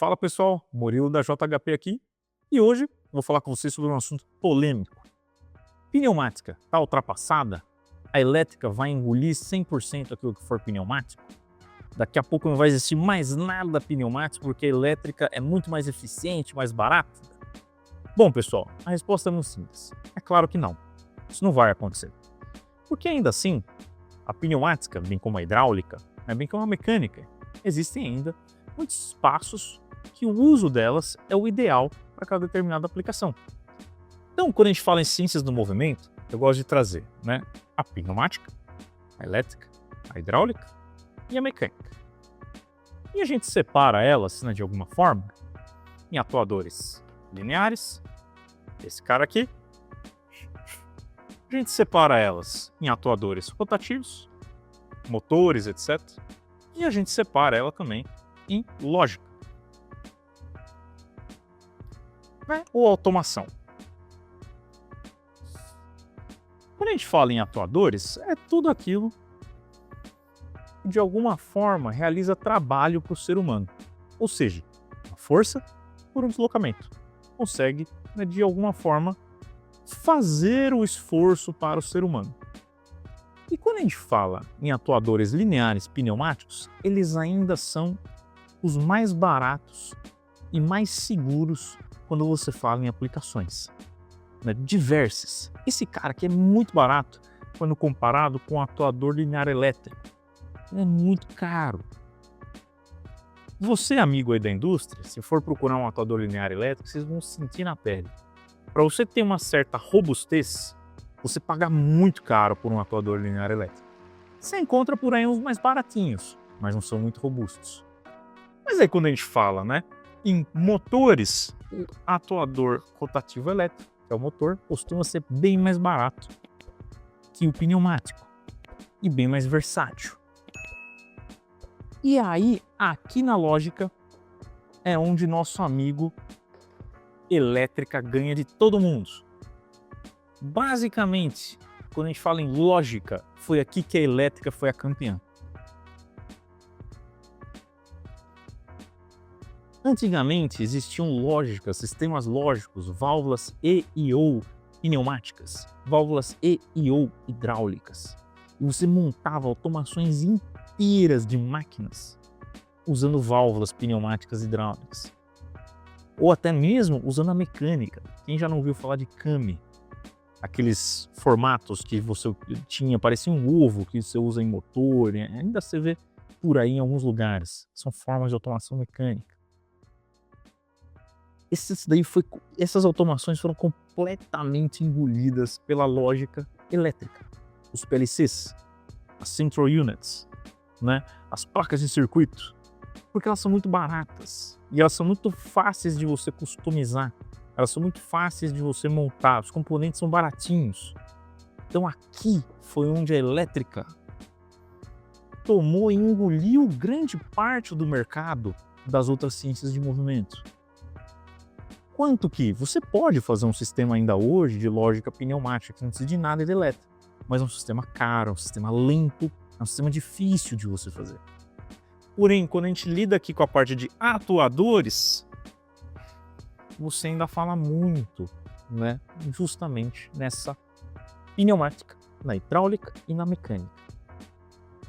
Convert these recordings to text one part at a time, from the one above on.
Fala pessoal, Murilo da JHP aqui e hoje vou falar com vocês sobre um assunto polêmico. Pneumática está ultrapassada? A elétrica vai engolir 100% aquilo que for pneumático? Daqui a pouco não vai existir mais nada pneumático porque a elétrica é muito mais eficiente, mais barata? Bom pessoal, a resposta é muito simples. É claro que não. Isso não vai acontecer. Porque ainda assim, a pneumática, bem como a hidráulica, bem como a mecânica, existem ainda muitos espaços que o uso delas é o ideal para cada determinada aplicação. Então, quando a gente fala em ciências do movimento, eu gosto de trazer a pneumática, a elétrica, a hidráulica e a mecânica. E a gente separa elas, de alguma forma, em atuadores lineares, esse cara aqui. A gente separa elas em atuadores rotativos, motores, etc. E a gente separa ela também em lógica. Ou automação. Quando a gente fala em atuadores, é tudo aquilo que de alguma forma realiza trabalho para o ser humano. Ou seja, uma força por um deslocamento. Consegue, de alguma forma, fazer o esforço para o ser humano. E quando a gente fala em atuadores lineares pneumáticos, eles ainda são os mais baratos e mais seguros quando você fala em aplicações diversas. Esse cara aqui é muito barato quando comparado com o atuador linear elétrico. Ele é muito caro. Você, amigo aí da indústria, se for procurar um atuador linear elétrico, vocês vão sentir na pele. Para você ter uma certa robustez, você paga muito caro por um atuador linear elétrico. Você encontra por aí uns mais baratinhos, mas não são muito robustos. Mas aí quando a gente fala em motores, o atuador rotativo elétrico, que é o motor, costuma ser bem mais barato que o pneumático e bem mais versátil. E aí, aqui na lógica, é onde nosso amigo elétrica ganha de todo mundo. Basicamente, quando a gente fala em lógica, foi aqui que a elétrica foi a campeã. Antigamente existiam lógicas, sistemas lógicos, válvulas E e O pneumáticas, válvulas E e O hidráulicas. E você montava automações inteiras de máquinas usando válvulas pneumáticas hidráulicas. Ou até mesmo usando a mecânica. Quem já não ouviu falar de Kami? Aqueles formatos que você tinha, parecia um ovo que você usa em motor, ainda você vê por aí em alguns lugares. São formas de automação mecânica. Essas automações foram completamente engolidas pela lógica elétrica. Os PLCs, as Central Units, as placas de circuito, porque elas são muito baratas e elas são muito fáceis de você customizar, elas são muito fáceis de você montar, os componentes são baratinhos. Então aqui foi onde a elétrica tomou e engoliu grande parte do mercado das outras ciências de movimento. Quanto que você pode fazer um sistema ainda hoje de lógica pneumática, que não precisa de nada de elétrica, mas é um sistema caro, é um sistema lento, é um sistema difícil de você fazer. Porém, quando a gente lida aqui com a parte de atuadores, você ainda fala muito, justamente nessa pneumática, na hidráulica e na mecânica.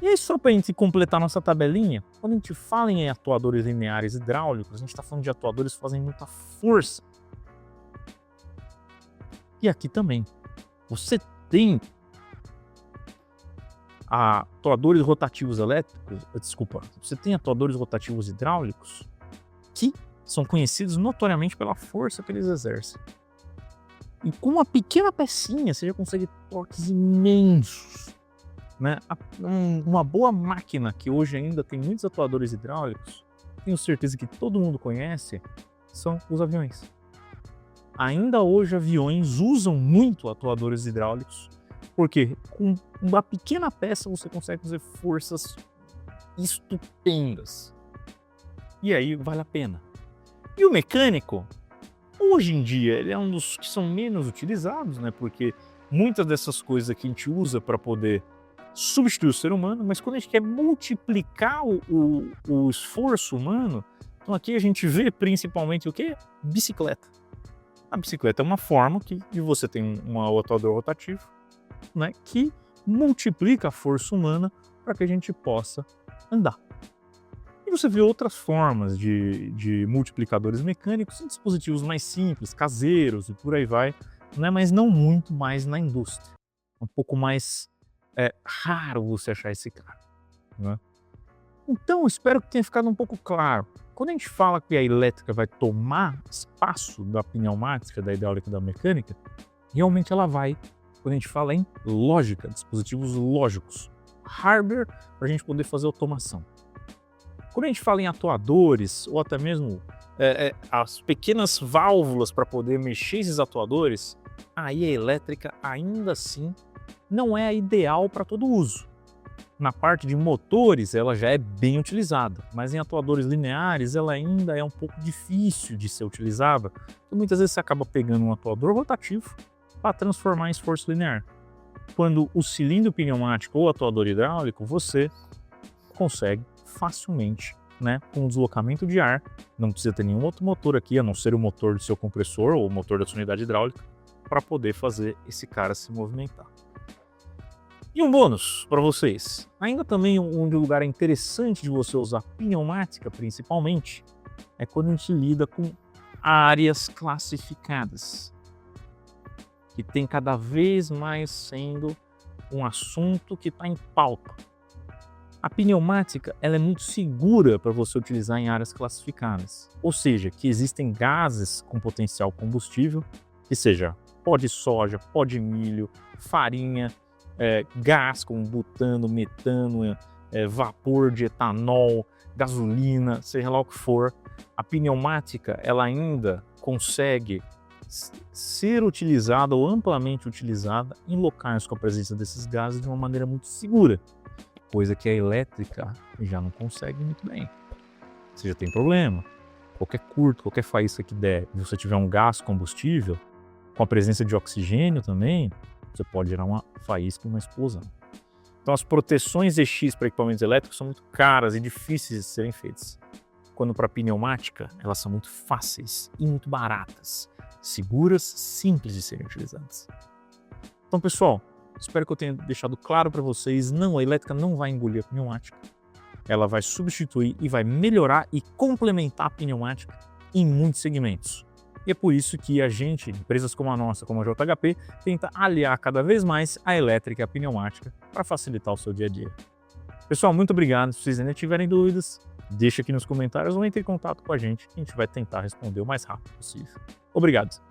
E aí, só para a gente completar nossa tabelinha, quando a gente fala em atuadores lineares hidráulicos, a gente está falando de atuadores que fazem muita força. E aqui também, você tem atuadores rotativos você tem atuadores rotativos hidráulicos que são conhecidos notoriamente pela força que eles exercem. E com uma pequena pecinha você já consegue torques imensos. Uma boa máquina que hoje ainda tem muitos atuadores hidráulicos, tenho certeza que todo mundo conhece, são os aviões. Ainda hoje aviões usam muito atuadores hidráulicos, porque com uma pequena peça você consegue fazer forças estupendas. E aí vale a pena. E o mecânico, hoje em dia, ele é um dos que são menos utilizados, porque muitas dessas coisas que a gente usa para poder substituir o ser humano, mas quando a gente quer multiplicar o esforço humano, Então aqui a gente vê principalmente o quê? Bicicleta. A bicicleta é uma forma de você ter um atuador rotativo, né, que multiplica a força humana para que a gente possa andar. E você vê outras formas de multiplicadores mecânicos em dispositivos mais simples, caseiros e por aí vai, né, mas não muito mais na indústria. Um pouco mais raro você achar esse cara, né? Então, espero que tenha ficado um pouco claro. Quando a gente fala que a elétrica vai tomar espaço da pneumática, da hidráulica e da mecânica, realmente ela vai, quando a gente fala em lógica, dispositivos lógicos, hardware para a gente poder fazer automação. Quando a gente fala em atuadores, ou até mesmo as pequenas válvulas para poder mexer esses atuadores, aí a elétrica ainda assim não é a ideal para todo uso. Na parte de motores, ela já é bem utilizada, mas em atuadores lineares, ela ainda é um pouco difícil de ser utilizada, porque muitas vezes você acaba pegando um atuador rotativo para transformar em esforço linear. Quando o cilindro pneumático ou atuador hidráulico, você consegue facilmente, né, com o deslocamento de ar, não precisa ter nenhum outro motor aqui, a não ser o motor do seu compressor ou o motor da sua unidade hidráulica, para poder fazer esse cara se movimentar. E um bônus para vocês, ainda também um lugar interessante de você usar pneumática principalmente, é quando a gente lida com áreas classificadas, que tem cada vez mais sendo um assunto que está em pauta. A pneumática ela é muito segura para você utilizar em áreas classificadas, ou seja, que existem gases com potencial combustível, que seja pó de soja, pó de milho, farinha, gás como butano, metano, vapor de etanol, gasolina, seja lá o que for. A pneumática ela ainda consegue ser utilizada ou amplamente utilizada em locais com a presença desses gases de uma maneira muito segura, coisa que a elétrica já não consegue muito bem. Você já tem problema. Qualquer curto, qualquer faísca que der e você tiver um gás combustível, com a presença de oxigênio também, você pode gerar uma faísca e uma explosão. Então as proteções EX para equipamentos elétricos são muito caras e difíceis de serem feitas. Quando para pneumática, elas são muito fáceis e muito baratas, seguras, simples de serem utilizadas. Então pessoal, espero que eu tenha deixado claro para vocês, não, a elétrica não vai engolir a pneumática. Ela vai substituir e vai melhorar e complementar a pneumática em muitos segmentos. E é por isso que a gente, empresas como a nossa, como a JHP, tenta aliar cada vez mais a elétrica e a pneumática para facilitar o seu dia a dia. Pessoal, muito obrigado. Se vocês ainda tiverem dúvidas, deixa aqui nos comentários ou entre em contato com a gente vai tentar responder o mais rápido possível. Obrigado.